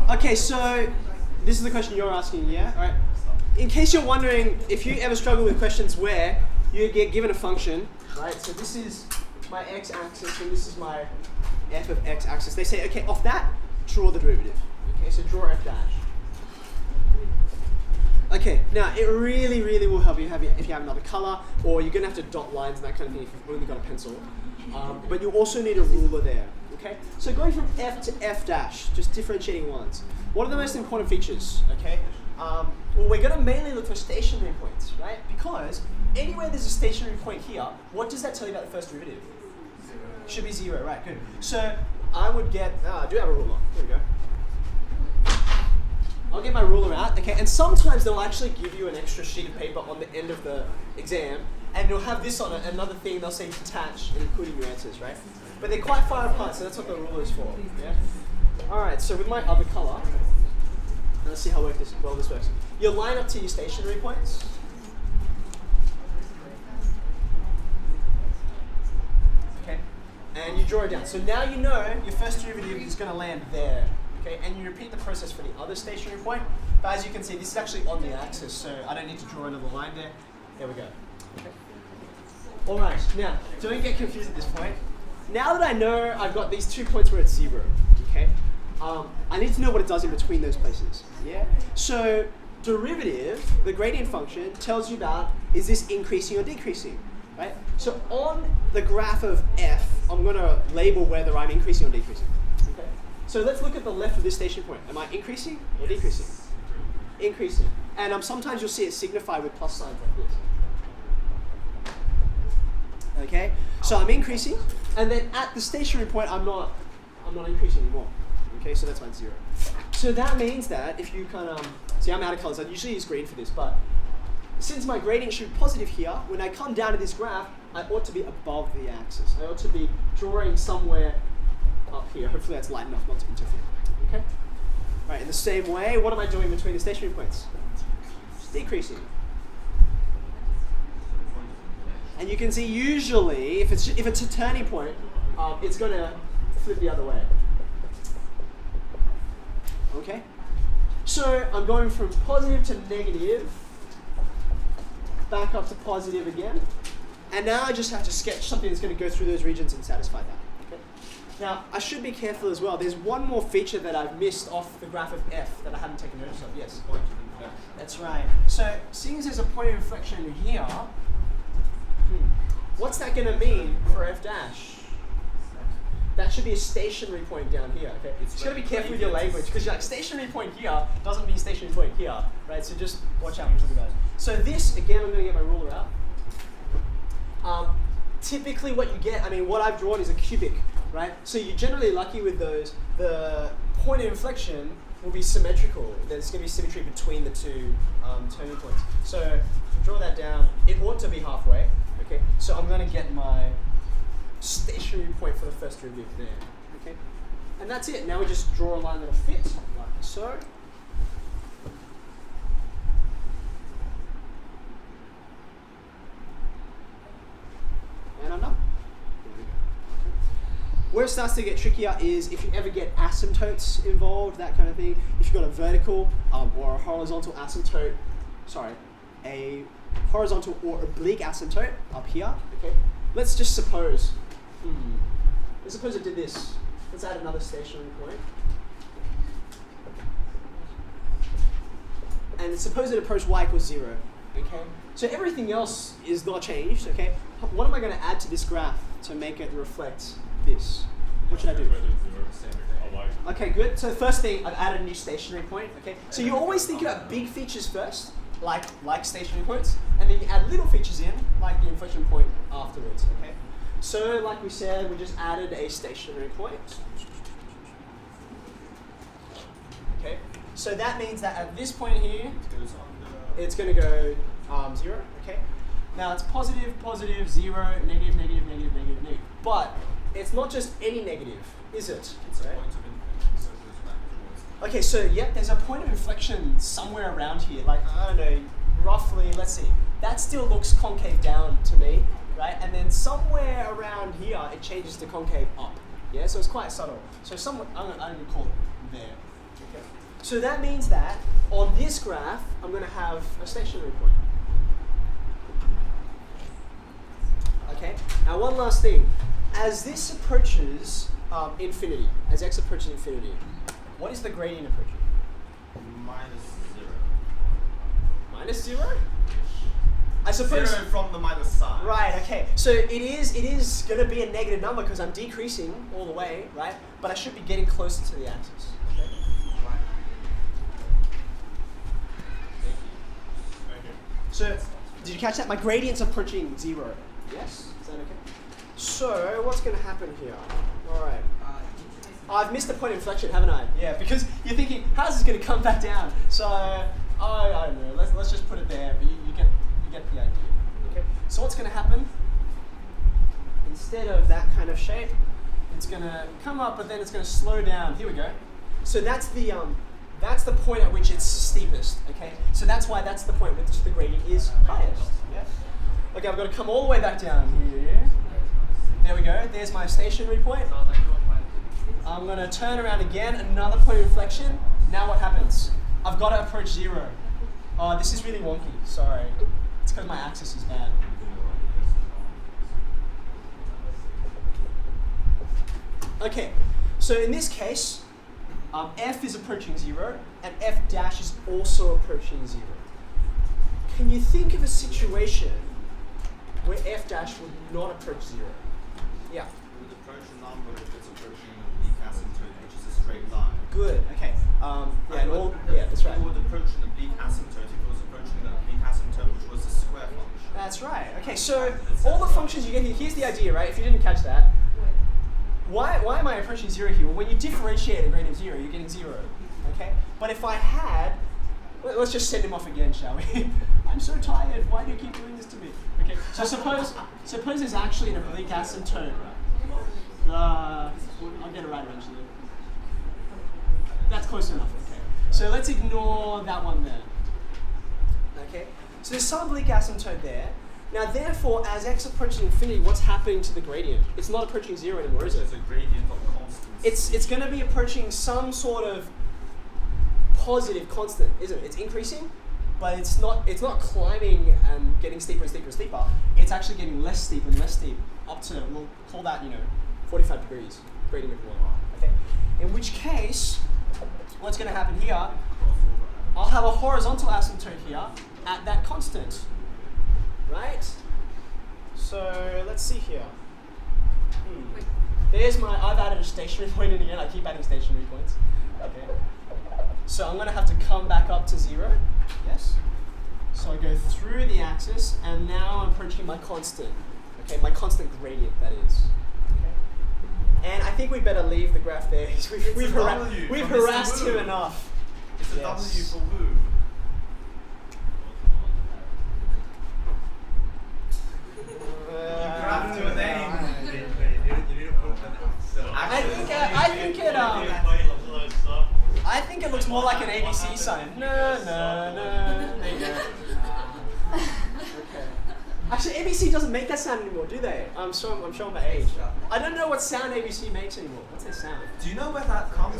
Okay, so this is the question you're asking, yeah? All right. In case you're wondering, if you ever struggle with questions where you get given a function, right? So this is my x-axis and this is my f of x-axis. They say, okay, off that, draw the derivative. Okay, so draw f dash. Okay, now it really, really will help you if you have another color, or you're going to have to dot lines and that kind of thing if you've only got a pencil. But you also need a ruler there. Okay, so going from f to f dash, just differentiating ones. What are the most important features? Okay, well, we're going to mainly look for stationary points, right? Because anywhere there's a stationary point here, what does that tell you about the first derivative? Should be 0, right? Good. So I would get. I do have a ruler. There we go. I'll get my ruler out, okay, and sometimes they'll actually give you an extra sheet of paper on the end of the exam, and you'll have this on it, another thing they'll say detach, including your answers, right? But they're quite far apart, so that's what the ruler is for, yeah? Alright, so with my other color, let's see how well this works. You'll line up to your stationary points. Okay, and you draw it down. So now you know your first derivative is going to land there. Okay, and you repeat the process for the other stationary point. But as you can see, this is actually on the axis, so I don't need to draw another line there. There we go. Okay. All right, now, don't get confused at this point. Now that I know I've got these 2 points where it's 0, okay, I need to know what it does in between those places. Yeah. So derivative, the gradient function, tells you about, is this increasing or decreasing, right? So on the graph of f, I'm going to label whether I'm increasing or decreasing. So let's look at the left of this station point. Am I increasing or decreasing? Increasing. And sometimes you'll see it signified with plus signs like this. Okay? So I'm increasing, and then at the stationary point, I'm not increasing anymore. Okay, so that's my 0. So that means that if you kind of, see I'm out of colors, I usually use green for this, but since my gradient should be positive here, when I come down to this graph, I ought to be above the axis. I ought to be drawing somewhere up here. Hopefully that's light enough not to interfere. Okay? Right, in the same way, what am I doing between the stationary points? Just decreasing. And you can see usually, if it's a turning point, it's going to flip the other way. Okay? So I'm going from positive to negative, back up to positive again, and now I just have to sketch something that's going to go through those regions and satisfy that. Now, I should be careful as well. There's one more feature that I've missed off the graph of f that I haven't taken notice of. Yes? That's right. So, seeing as there's a point of inflection here, what's that going to mean for f dash? That should be a stationary point down here. Okay? Just got to be careful with your language, because you're like, stationary point here doesn't mean stationary point here. Right? So just watch out when you're talking about it. So this, again, I'm going to get my ruler out. Typically what you get, what I've drawn is a cubic. Right? So you're generally lucky with those. The point of inflection will be symmetrical. There's going to be symmetry between the two turning points. So draw that down. It ought to be halfway. Okay. So I'm going to get my stationary point for the first derivative there. Okay. And that's it. Now we just draw a line that'll fit like so. And I'm done. Where it starts to get trickier is if you ever get asymptotes involved, that kind of thing. If you've got a vertical or a horizontal asymptote, a horizontal or oblique asymptote up here. Okay, let's just suppose. Let's suppose it did this. Let's add another stationary point. And suppose it approached y equals 0. Okay, so everything else is not changed. Okay, what am I going to add to this graph to make it reflect this? What should I do? Okay, good. So the first thing, I've added a new stationary point. Okay, so you always think about big features first, like stationary points, and then you add little features in, like the inflection point afterwards. Okay, so like we said, we just added a stationary point. Okay, so that means that at this point here, it's going to go 0. Okay, now it's positive, positive, 0, negative, negative, negative, negative, negative. But it's not just any negative, is it? It's right? A point of inflection, so it goes back towards. Okay, so yep, there's a point of inflection somewhere around here. Like, I don't know, roughly, let's see. That still looks concave down to me, right? And then somewhere around here, it changes to concave up. Yeah, so it's quite subtle. So somewhere, I'm going to call it there. Okay. So that means that on this graph, I'm going to have a stationary point. Okay. Now one last thing. As this approaches infinity, as x approaches infinity, what is the gradient approaching? -0. -0? I suppose. 0 from the minus side. Right. Okay. So it is going to be a negative number because I'm decreasing all the way, right? But I should be getting closer to the axis. Okay. Right. So did you catch that? My gradient's approaching 0. Yes. Is that okay? So what's going to happen here? All right. I've missed the point of inflection, haven't I? Yeah, because you're thinking, how's this going to come back down? So, I don't know. Let's just put it there, but you get the idea. Okay. So what's going to happen? Instead of that kind of shape, it's going to come up, but then it's going to slow down. Here we go. So that's the point at which it's steepest. Okay. So that's why that's the point at which the gradient is highest. Yeah. Okay, I've got to come all the way back down here. There we go. There's my stationary point. I'm going to turn around again, another point of inflection. Now what happens? I've got to approach 0. Oh, this is really wonky. Sorry. It's because my axis is bad. Okay, so in this case, f is approaching 0, and f dash is also approaching 0. Can you think of a situation where f dash would not approach 0? Yeah. It would approach a number if it's approaching an oblique asymptote, which is a straight line. Good. Okay. Yeah, that's right. It would approach an oblique asymptote if it was approaching an oblique asymptote, which was a square function. That's right. Okay, so all the functions you get here, here's the idea, right? If you didn't catch that, why am I approaching 0 here? Well, when you differentiate a gradient of 0, you're getting 0. Okay? But if I had, let's just send him off again, shall we? I'm so tired. Why do you keep doing this to me? Okay. So suppose there's actually an oblique asymptote. I'll get it right eventually. That's close enough. Okay. So let's ignore that one there. Okay. So there's some oblique asymptote there. Now, therefore, as x approaches infinity, what's happening to the gradient? It's not approaching 0 anymore, is it? It's a gradient of constants. It's going to be approaching some sort of positive constant, isn't it? It's increasing, but it's not climbing and getting steeper and steeper and steeper. It's actually getting less steep and less steep up to, we'll call that, 45 degrees, gradient of 1. Okay. In which case, what's going to happen here? I'll have a horizontal asymptote here at that constant. Right? So let's see here. I've added a stationary point in again. I keep adding stationary points. Okay. So I'm going to have to come back up to 0. Yes? So I go through the axis, and now I'm approaching my constant. Okay, my constant gradient, that is. Okay. And I think we better leave the graph there. We've harassed him enough. It's a W for woo. I think it looks more like an ABC sign. No. There you go. Okay. Actually, ABC doesn't make that sound anymore, do they? I'm showing my age. I don't know what sound ABC makes anymore. What's their sound? Do you know where that comes from?